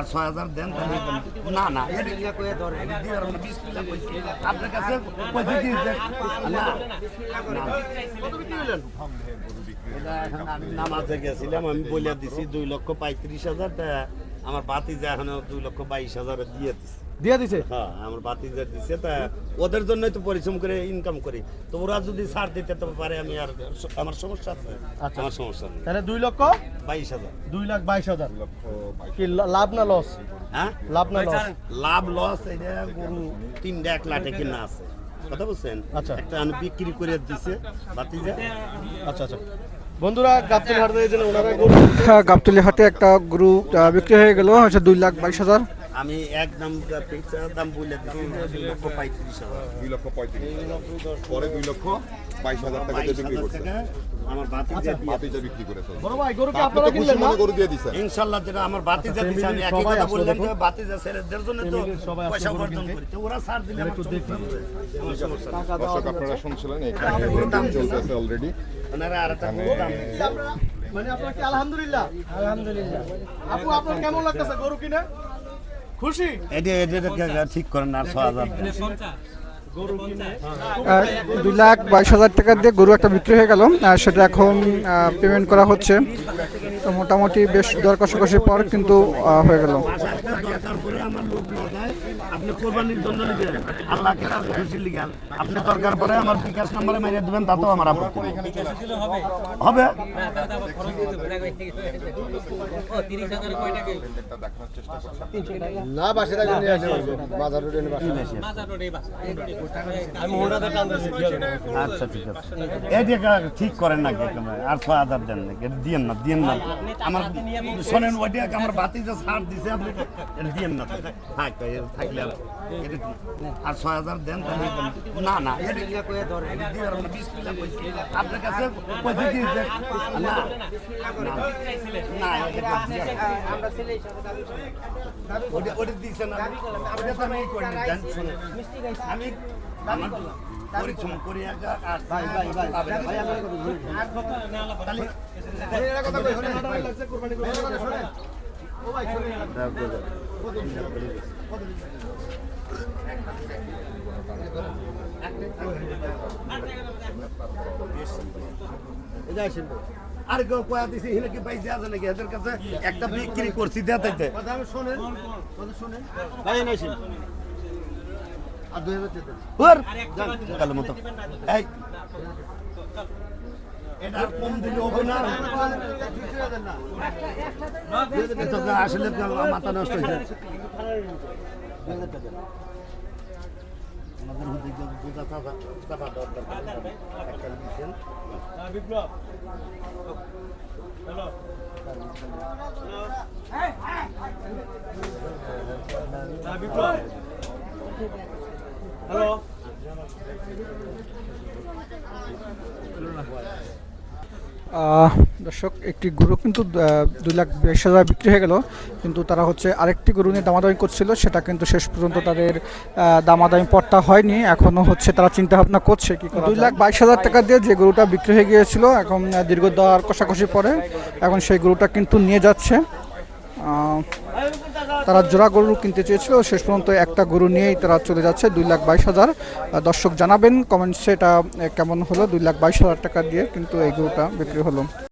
আর 6,000 দেন তাহলে না না আপনার কাছে পয়সা দিয়েছে না এটা এখন আমি নামাজে গেছিলাম, আমি বলে দিছি 2,35,000 টাকা। আমার বাতিজা এখন 2,22,000 দিয়ে দিছে। হ্যাঁ, আমার বাতিজা দিছে, তা ওদের জন্যই তো পরিশ্রম করে ইনকাম করি। তো ওরা যদি ছাড় দিতে তো পারে, আমি আর আমার সমস্যা আছে। আমার সমস্যা নেই। তাহলে 2,22,000 2,22,000 কি লাভ না লস? হ্যাঁ, লাভ না লস? লাভ লস এটা গরু 3টা 1 লাখে কিনা আছে, কথা বলছেন। আচ্ছা, একটা আমি বিক্রি করে দিছে বাতিজা। আচ্ছা আচ্ছা বন্ধুরা, গাবতলী হাটে এই যে ওনারা গরু, গাবতলী হাটে একটা গরু বিক্রি হয়ে গেল হচ্ছে 2,22,000। আমি একদম দাম বলে দিচ্ছি 2,35,000। 2,35,000 পরে 2,22,000 টাকা দিয়ে বিক্রি করছে। আমার বাতিজা বিক্রি করেছে। বড় ভাই, গরু কি আপনারা কিনলেন না? গরু দিয়ে দিছেন ইনশাআল্লাহ। যেটা আমার বাতিজা দিছে, আমি একই কথা বললাম যে বাতিজা ছেলেদের জন্য তো পয়সা উপার্জন করি, তো ওরা ছাড় দিলে আমার সমস্যা নেই। দর্শক আপনারা শুনছিলেন, এখানে দাম চলতেছে অলরেডি। ওনারা আরেকটা দাম মানে আপনারা কি আলহামদুলিল্লাহ? আলহামদুলিল্লাহ। আপু, আপনার কেমন লাগতেছে গরু কিনে? খুশি? এটা ঠিক করেন আর 6,000 2,22,000 টাকা দিয়ে গরু একটা বিক্রি হয়ে গেল, সেটা এখন পেমেন্ট করা হচ্ছে। তো মোটামুটি বেশ দর কষাকষির পর কিন্তু হয়ে গেল। আপনি কোরবানির জন্য নিবেন, আল্লাহকে খুশি লিগান। আপনি দরকার পরে আমার বিকাশ নম্বরে মেরে দিবেন, তাতেও আমার আপত্তি নেই। হবে না, বাসে টাকা নিয়ে আসে বাজার রোডে আচ্ছা, ঠিক আছে। এটা ঠিক করেন না, আর 6,000 দেন নাকি? দিয়েন না, দিয়েন না। আমার শোনেন, ওইটা আমার বাতিজা ছাড় দিছে, আপনি এটা দিয়েন না। থাকলে আর 6,000 দেন তাহলে না না আপনার কাছে পয়সা দিয়েছে না না ওটা দিয়েছে না, ওটা তো আমি করিনি। আমি আমার পরিশ্রম করি আর কেউ কয়া দিছি কি পাইছে আছে নাকি এদের কাছে? একটা বিক্রি করছি দেখাইতে। কম দিলে হবে না, আসলে মাথা নষ্ট হয়েছে। হ্যালো, দর্শক, একটি গরু কিন্তু 2,22,000 বিক্রি হয়ে গেল, কিন্তু তারা হচ্ছে আরেকটি গরু নিয়ে দামাদামি করছিল, সেটা কিন্তু শেষ পর্যন্ত তাদের দামাদামি পড়তা হয়নি। এখনও হচ্ছে তারা চিন্তা ভাবনা করছে কি 2,22,000 টাকা দিয়ে যে গরুটা বিক্রি হয়ে গিয়েছিল, এখন দীর্ঘ দর কষাকষি পরে এখন সেই গরুটা কিন্তু নিয়ে যাচ্ছে। তারা জোড়া গরু কিনতে চেয়েছিল, শেষ পর্যন্ত একটা গরু নিয়েই তারা চলে যাচ্ছে 2,22,000। দর্শক জানাবেন কমেন্টসে এটা কেমন হলো। 2,22,000 টাকা দিয়ে কিন্তু এই গরুটা বিক্রি হলো।